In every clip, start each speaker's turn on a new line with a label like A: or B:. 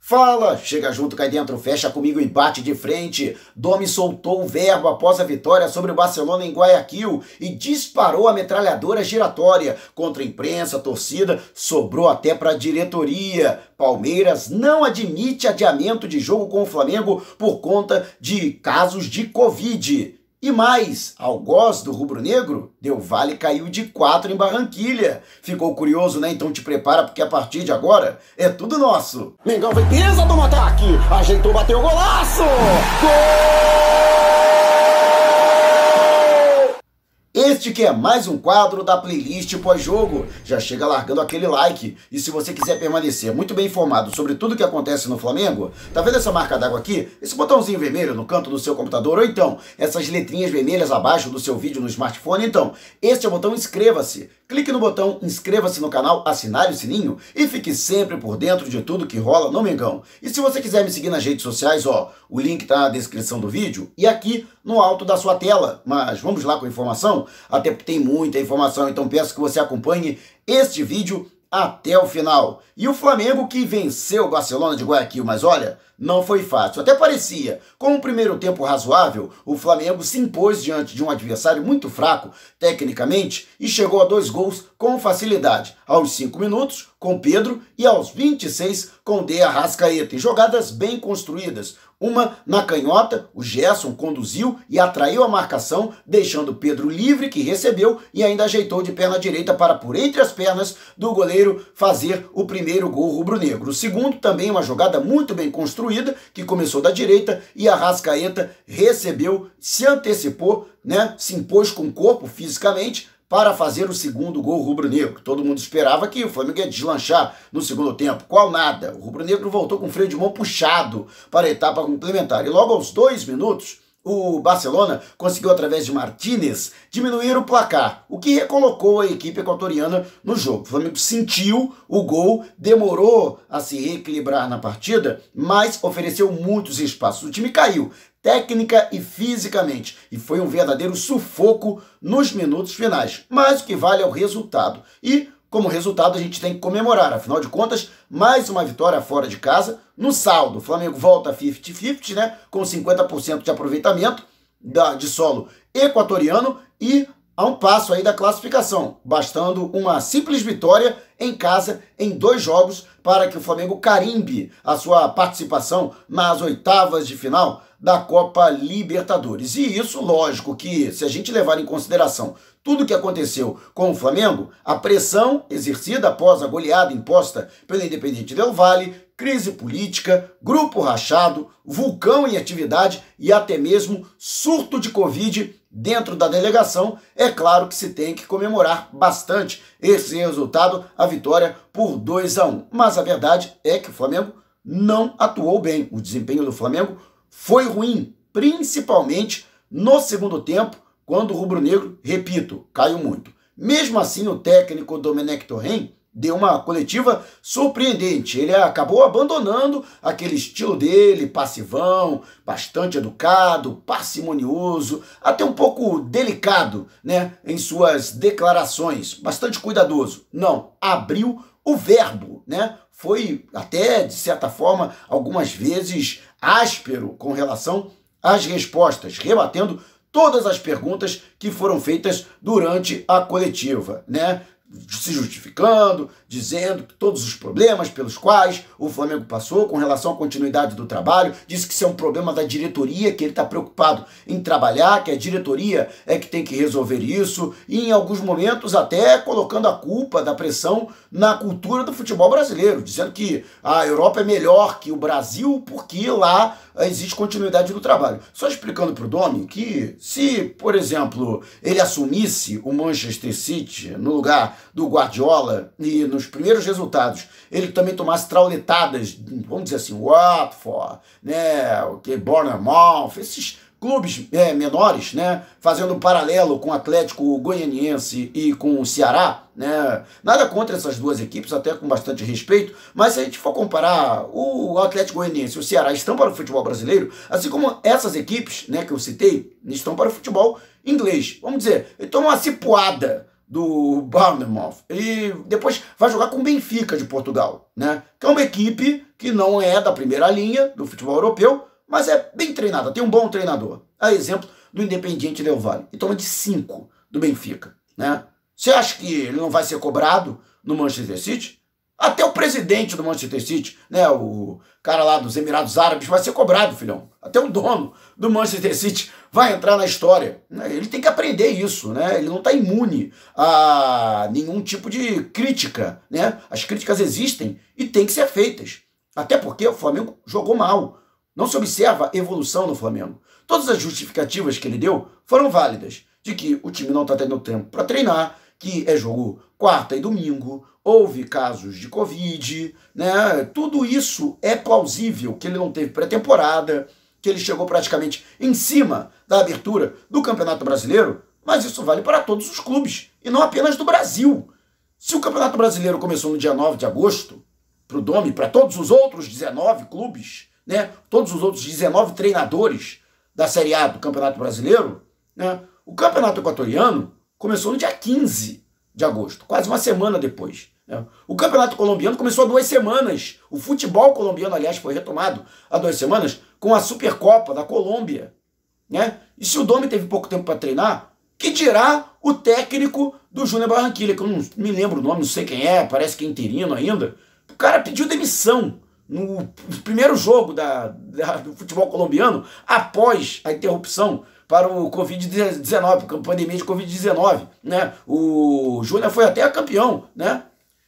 A: Fala, chega junto, cai dentro, fecha comigo e bate de frente. Domi soltou o verbo após a vitória sobre o Barcelona em Guayaquil e disparou a metralhadora giratória contra a imprensa, a torcida, sobrou até para a diretoria. Palmeiras não admite adiamento de jogo com o Flamengo por conta de casos de Covid. E mais, algoz do rubro-negro, Del Valle caiu de 4 em Barranquilha. Ficou curioso, né? Então te prepara, porque a partir de agora é tudo nosso.
B: Mengão vem pisa do ataque, ajeitou, bateu, golaço! Gol!
A: Este que é mais um quadro da playlist pós-jogo. Já chega largando aquele like. E se você quiser permanecer muito bem informado sobre tudo que acontece no Flamengo, tá vendo essa marca d'água aqui? Esse botãozinho vermelho no canto do seu computador, ou então essas letrinhas vermelhas abaixo do seu vídeo no smartphone? Então, este é o botão inscreva-se. Clique no botão inscreva-se no canal, assinale o sininho e fique sempre por dentro de tudo que rola no Mengão. E se você quiser me seguir nas redes sociais, ó, o link tá na descrição do vídeo e aqui no alto da sua tela. Mas vamos lá com a informação? Até porque tem muita informação, então peço que você acompanhe este vídeo até o final. E o Flamengo que venceu o Barcelona de Guayaquil, mas olha, não foi fácil. Até parecia. Com um primeiro tempo razoável, o Flamengo se impôs diante de um adversário muito fraco, tecnicamente, e chegou a 2 gols com facilidade. Aos 5 minutos, com Pedro, e aos 26, com De Arrascaeta, em jogadas bem construídas. Uma na canhota, o Gerson conduziu e atraiu a marcação, deixando Pedro livre, que recebeu e ainda ajeitou de perna direita para, por entre as pernas do goleiro, fazer o primeiro gol rubro-negro. O segundo, também uma jogada muito bem construída, que começou da direita e a Arrascaeta recebeu, se antecipou, né, se impôs com o corpo fisicamente, para fazer o segundo gol rubro-negro. Todo mundo esperava que o Flamengo ia deslanchar no segundo tempo. Qual nada. O rubro-negro voltou com o freio de mão puxado para a etapa complementar. E logo aos 2 minutos, o Barcelona conseguiu, através de Martínez, diminuir o placar, o que recolocou a equipe equatoriana no jogo. O Flamengo sentiu o gol, demorou a se reequilibrar na partida, mas ofereceu muitos espaços. O time caiu técnica e fisicamente, e foi um verdadeiro sufoco nos minutos finais. Mas o que vale é o resultado. E, como resultado, a gente tem que comemorar. Afinal de contas, mais uma vitória fora de casa. No saldo, o Flamengo volta a 50-50, né? Com 50% de aproveitamento de solo equatoriano e a um passo aí da classificação, bastando uma simples vitória em casa em 2 jogos para que o Flamengo carimbe a sua participação nas oitavas de final da Copa Libertadores. E isso, lógico que, se a gente levar em consideração tudo o que aconteceu com o Flamengo, a pressão exercida após a goleada imposta pelo Independiente Del Valle, crise política, grupo rachado, vulcão em atividade e até mesmo surto de Covid dentro da delegação, é claro que se tem que comemorar bastante esse resultado, a vitória por 2-1. Mas a verdade é que o Flamengo não atuou bem. O desempenho do Flamengo foi ruim, principalmente no segundo tempo, quando o rubro-negro, repito, caiu muito. Mesmo assim, o técnico Domenech Torrent deu uma coletiva surpreendente. Ele acabou abandonando aquele estilo dele, passivão, bastante educado, parcimonioso, até um pouco delicado, né, em suas declarações, bastante cuidadoso. Não, abriu o verbo, né? Foi até, de certa forma, algumas vezes áspero com relação às respostas, rebatendo todas as perguntas que foram feitas durante a coletiva, né? Se justificando, dizendo que todos os problemas pelos quais o Flamengo passou com relação à continuidade do trabalho, disse que isso é um problema da diretoria, que ele está preocupado em trabalhar, que a diretoria é que tem que resolver isso, e em alguns momentos até colocando a culpa da pressão na cultura do futebol brasileiro, dizendo que a Europa é melhor que o Brasil porque lá existe continuidade do trabalho. Só explicando para o Domi que se, por exemplo, ele assumisse o Manchester City no lugar do Guardiola e nos primeiros resultados ele também tomasse trauletadas, vamos dizer assim, Watford, né, o que Bournemouth, esses clubes menores, né, fazendo um paralelo com o Atlético Goianiense e com o Ceará, né, nada contra essas duas equipes, até com bastante respeito, mas se a gente for comparar o Atlético Goianiense e o Ceará estão para o futebol brasileiro, assim como essas equipes, né, que eu citei, estão para o futebol inglês. Vamos dizer, ele toma uma cipuada do Bournemouth e depois vai jogar com o Benfica de Portugal, né, que é uma equipe que não é da primeira linha do futebol europeu, mas é bem treinada, tem um bom treinador. A exemplo do Independiente Del Valle. E toma de 5 do Benfica, né? Você acha que ele não vai ser cobrado no Manchester City? Até o presidente do Manchester City, né, o cara lá dos Emirados Árabes, vai ser cobrado, filhão. Até o dono do Manchester City vai entrar na história. Ele tem que aprender isso, né? Ele não está imune a nenhum tipo de crítica, né? As críticas existem e têm que ser feitas. Até porque o Flamengo jogou mal. Não se observa evolução no Flamengo. Todas as justificativas que ele deu foram válidas. De que o time não está tendo tempo para treinar, que é jogo quarta e domingo, houve casos de Covid, né? Tudo isso é plausível, que ele não teve pré-temporada, que ele chegou praticamente em cima da abertura do Campeonato Brasileiro, mas isso vale para todos os clubes, e não apenas do Brasil. Se o Campeonato Brasileiro começou no dia 9 de agosto, para o Dome, para todos os outros 19 clubes, né? Todos os outros 19 treinadores da Série A do Campeonato Brasileiro, né? O Campeonato Equatoriano começou no dia 15 de agosto, quase uma semana depois. Né? O Campeonato Colombiano começou há 2 semanas. O futebol colombiano, aliás, foi retomado há 2 semanas com a Supercopa da Colômbia. Né? E se o Dome teve pouco tempo para treinar, que dirá o técnico do Júnior Barranquilla, que eu não me lembro o nome, não sei quem é, parece que é interino ainda. O cara pediu demissão no primeiro jogo do futebol colombiano, após a interrupção para o Covid-19, a pandemia de Covid-19, né? O Júnior foi até campeão, né?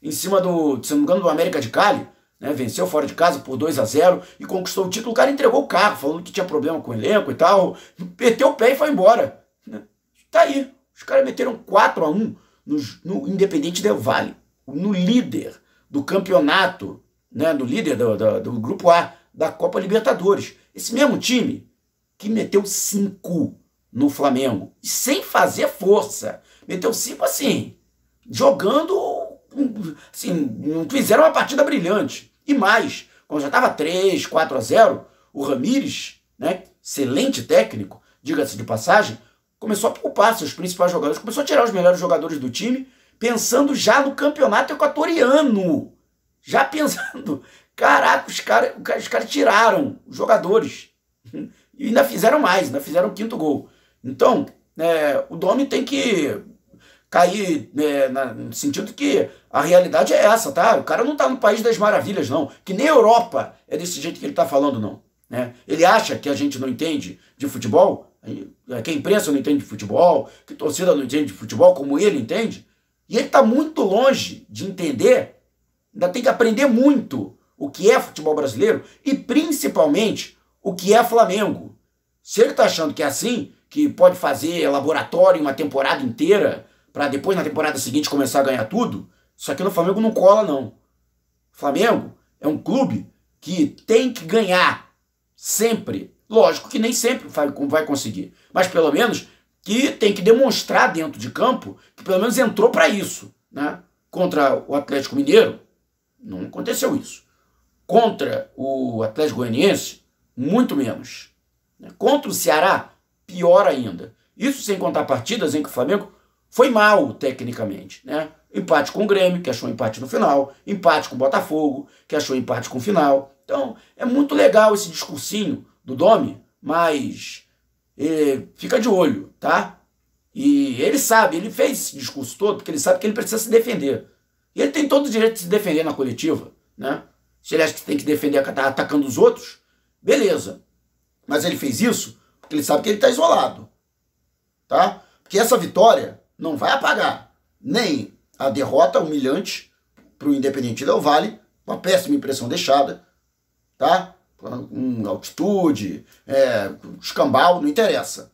A: Em cima do, se não me engano, do América de Cali, né? Venceu fora de casa por 2-0 e conquistou o título. O cara entregou o carro, falando que tinha problema com o elenco e tal, meteu o pé e foi embora. Né? Tá aí, os caras meteram 4-1 no Independiente Del Valle, no líder do campeonato, né? No líder do Grupo A da Copa Libertadores. Esse mesmo time que meteu 5 no Flamengo, e sem fazer força. Meteu 5 assim, jogando, assim, não fizeram uma partida brilhante. E mais, quando já estava 3-4-0, o Ramírez, né, excelente técnico, diga-se de passagem, começou a poupar seus principais jogadores, começou a tirar os melhores jogadores do time, pensando já no campeonato equatoriano. Já pensando, caraca, os caras tiraram os jogadores. E ainda fizeram mais, ainda fizeram o 5º gol. Então, o Dome tem que cair no sentido que a realidade é essa, tá? O cara não tá no País das Maravilhas, não. Que nem a Europa é desse jeito que ele tá falando, não. Né? Ele acha que a gente não entende de futebol, que a imprensa não entende de futebol, que a torcida não entende de futebol como ele entende. E ele tá muito longe de entender, ainda tem que aprender muito o que é futebol brasileiro e principalmente o que é Flamengo. Se ele tá achando que é assim, que pode fazer laboratório uma temporada inteira, para depois na temporada seguinte começar a ganhar tudo, isso aqui no Flamengo não cola, não. O Flamengo é um clube que tem que ganhar sempre. Lógico que nem sempre vai conseguir, mas pelo menos que tem que demonstrar dentro de campo que pelo menos entrou para isso. Né? Contra o Atlético Mineiro, não aconteceu isso. Contra o Atlético Goianiense, muito menos. Contra o Ceará, pior ainda. Isso sem contar partidas em que o Flamengo foi mal tecnicamente. Né? Empate com o Grêmio, que achou empate no final. Empate com o Botafogo, que achou empate com o final. Então, é muito legal esse discursinho do Dome, mas fica de olho, tá? E ele sabe, ele fez esse discurso todo porque ele sabe que ele precisa se defender. E ele tem todo o direito de se defender na coletiva. Né? Se ele acha que tem que defender atacando os outros, beleza. Mas ele fez isso porque ele sabe que ele está isolado. Tá? Porque essa vitória não vai apagar nem a derrota humilhante para o Independiente Del Valle, uma péssima impressão deixada, tá? Altitude, escambau, não interessa.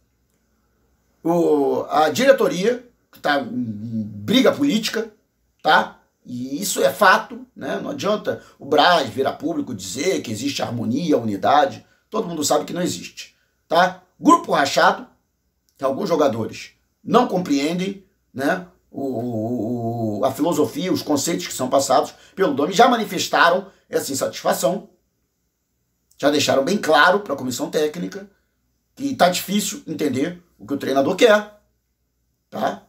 A: A diretoria, que está em briga política, tá? E isso é fato, né? Não adianta o Braz vir a público dizer que existe harmonia, unidade. Todo mundo sabe que não existe, tá? Grupo rachado, que alguns jogadores não compreendem, né? A filosofia, os conceitos que são passados pelo Dome, já manifestaram essa insatisfação, já deixaram bem claro para a comissão técnica que está difícil entender o que o treinador quer, tá?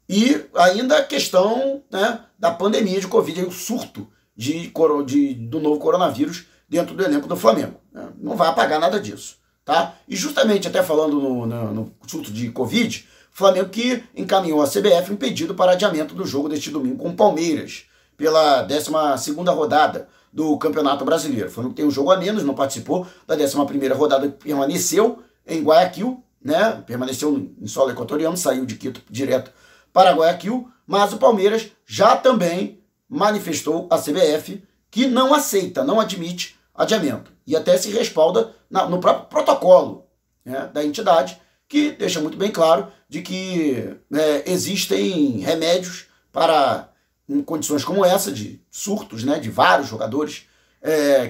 A: E ainda a questão, né, da pandemia de Covid, o surto do novo coronavírus dentro do elenco do Flamengo. Não vai apagar nada disso, tá? E justamente até falando no surto de Covid, o Flamengo que encaminhou à CBF um pedido para adiamento do jogo deste domingo com o Palmeiras, pela 12ª rodada do Campeonato Brasileiro. O Flamengo tem um jogo a menos, não participou da 11ª rodada, permaneceu em Guayaquil, né? Permaneceu em solo equatoriano, saiu de Quito direto para Guayaquil, mas o Palmeiras já também manifestou à CBF que não aceita, não admite adiamento. E até se respalda no próprio protocolo, né, da entidade, que deixa muito bem claro de que existem remédios para, em condições como essa, de surtos, né, de vários jogadores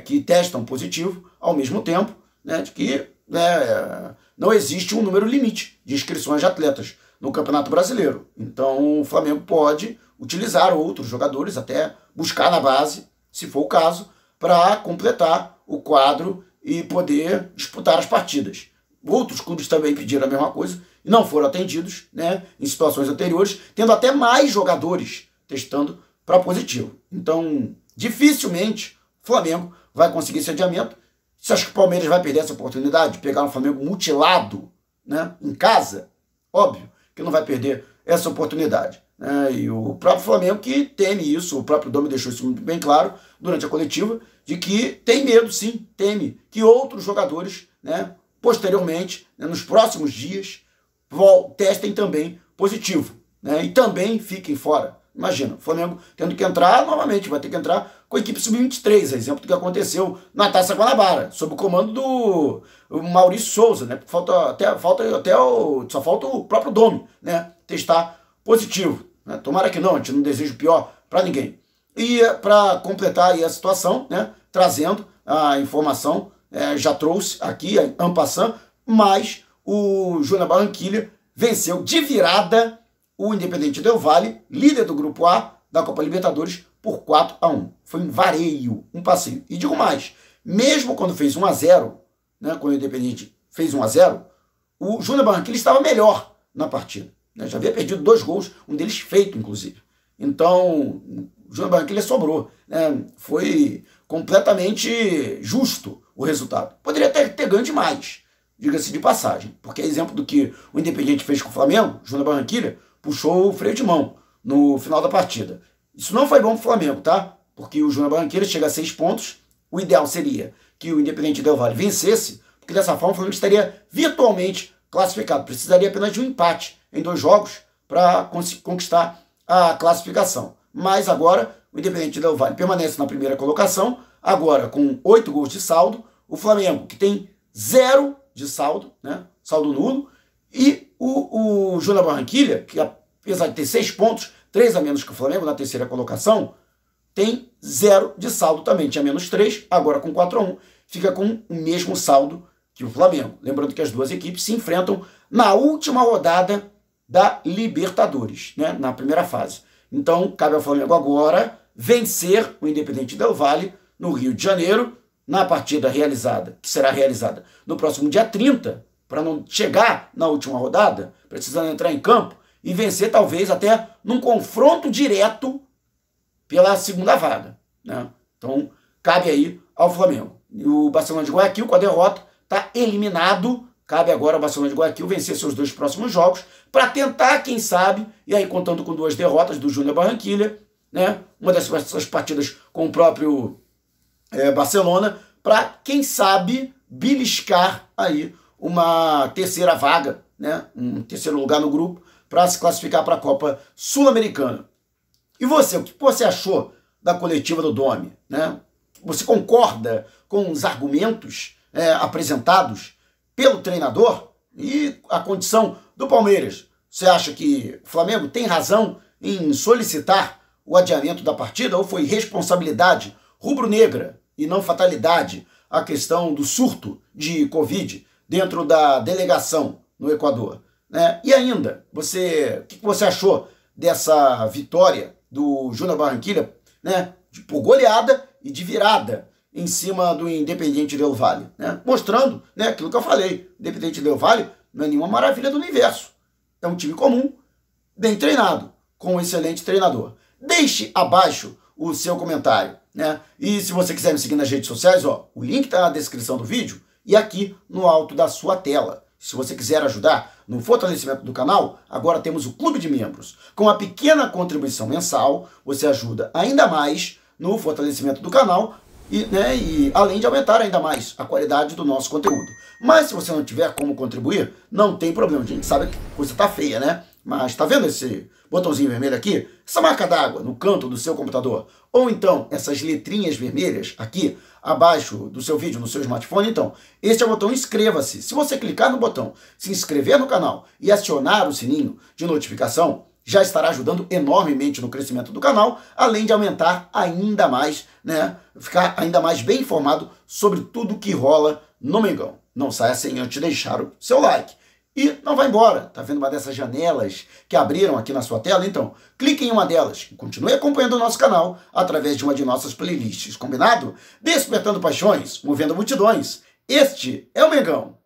A: que testam positivo ao mesmo tempo, né, de que não existe um número limite de inscrições de atletas no Campeonato Brasileiro. Então o Flamengo pode utilizar outros jogadores, até buscar na base, se for o caso, para completar o quadro e poder disputar as partidas. Outros clubes também pediram a mesma coisa e não foram atendidos, né, em situações anteriores, tendo até mais jogadores testando para positivo. Então, dificilmente o Flamengo vai conseguir esse adiamento. Você acha que o Palmeiras vai perder essa oportunidade de pegar um Flamengo mutilado, né, em casa? Óbvio que não vai perder essa oportunidade. E o próprio Flamengo que teme isso, o próprio Domi deixou isso muito bem claro durante a coletiva, de que tem medo, sim, teme que outros jogadores, né, posteriormente, né, nos próximos dias, testem também positivo, né, e também fiquem fora. Imagina, o Flamengo tendo que entrar, novamente, vai ter que entrar com a equipe sub-23, exemplo do que aconteceu na Taça Guanabara, sob o comando do Maurício Souza, né? Só falta o próprio Domi, né, testar positivo, né? Tomara que não, a gente não deseja o pior para ninguém. E para completar aí a situação, né, trazendo a informação, já trouxe aqui, en passant, mas o Júnior Barranquilla venceu de virada o Independiente Del Valle, líder do Grupo A da Copa Libertadores, por 4-1. Foi um vareio, um passeio. E digo mais, mesmo quando fez 1-0, né, quando o Independiente fez 1-0, o Júnior Barranquilla estava melhor na partida, né, já havia perdido 2 gols, um deles feito, inclusive. Então, o Júnior Barranquilla sobrou, né, foi completamente justo o resultado. Poderia ter ganho demais, diga-se de passagem, porque é exemplo do que o Independiente fez com o Flamengo, o Júnior Barranquilla puxou o freio de mão no final da partida. Isso não foi bom para o Flamengo, tá? Porque o Júnior Barranquilla chega a 6 pontos. O ideal seria que o Independiente Del Valle vencesse, porque dessa forma o Flamengo estaria virtualmente classificado. Precisaria apenas de um empate em 2 jogos para conquistar a classificação. Mas agora o Independiente Del Valle permanece na primeira colocação, agora com 8 gols de saldo. O Flamengo, que tem 0 de saldo, né? Saldo nulo. E o Júnior Barranquilla, que apesar de ter 6 pontos, 3 a menos que o Flamengo na terceira colocação, tem 0 de saldo também. Tinha menos 3, agora com 4-1, fica com o mesmo saldo que o Flamengo. Lembrando que as duas equipes se enfrentam na última rodada da Libertadores, né, na primeira fase. Então, cabe ao Flamengo agora vencer o Independiente Del Valle no Rio de Janeiro, na partida realizada, que será realizada no próximo dia 30, para não chegar na última rodada, precisando entrar em campo e vencer talvez até num confronto direto pela segunda vaga, né? Então, cabe aí ao Flamengo. E o Barcelona de Guayaquil, com a derrota, está eliminado. Cabe agora ao Barcelona de Guayaquil vencer seus 2 próximos jogos para tentar, quem sabe, e aí contando com 2 derrotas do Júnior Barranquilla, né? Uma dessas partidas com o próprio Barcelona, para, quem sabe, beliscar aí uma terceira vaga, né? Um terceiro lugar no grupo, para se classificar para a Copa Sul-Americana. E você, o que você achou da coletiva do Domi, né? Você concorda com os argumentos apresentados pelo treinador e a condição do Palmeiras? Você acha que o Flamengo tem razão em solicitar o adiamento da partida ou foi responsabilidade rubro-negra e não fatalidade a questão do surto de Covid dentro da delegação no Equador, né? E ainda, o que você achou dessa vitória do Júnior Barranquilla, né, por goleada e de virada em cima do Independiente Del Valle, né? Mostrando, né, aquilo que eu falei, o Independiente Del Valle não é nenhuma maravilha do universo. É um time comum, bem treinado, com um excelente treinador. Deixe abaixo o seu comentário, né? E se você quiser me seguir nas redes sociais, ó, o link está na descrição do vídeo e aqui no alto da sua tela. Se você quiser ajudar no fortalecimento do canal, agora temos o Clube de Membros. Com uma pequena contribuição mensal, você ajuda ainda mais no fortalecimento do canal e além de aumentar ainda mais a qualidade do nosso conteúdo. Mas se você não tiver como contribuir, não tem problema. A gente sabe que a coisa tá feia, né? Mas tá vendo esse botãozinho vermelho aqui? Essa marca d'água no canto do seu computador? Ou então essas letrinhas vermelhas aqui abaixo do seu vídeo, no seu smartphone? Então, este é o botão inscreva-se. Se você clicar no botão se inscrever no canal e acionar o sininho de notificação, já estará ajudando enormemente no crescimento do canal, além de aumentar ainda mais, né? Ficar ainda mais bem informado sobre tudo que rola no Mengão. Não saia sem antes deixar o seu like. E não vai embora. Tá vendo uma dessas janelas que abriram aqui na sua tela? Então, clique em uma delas e continue acompanhando o nosso canal através de uma de nossas playlists. Combinado? Despertando paixões, movendo multidões. Este é o Mengão.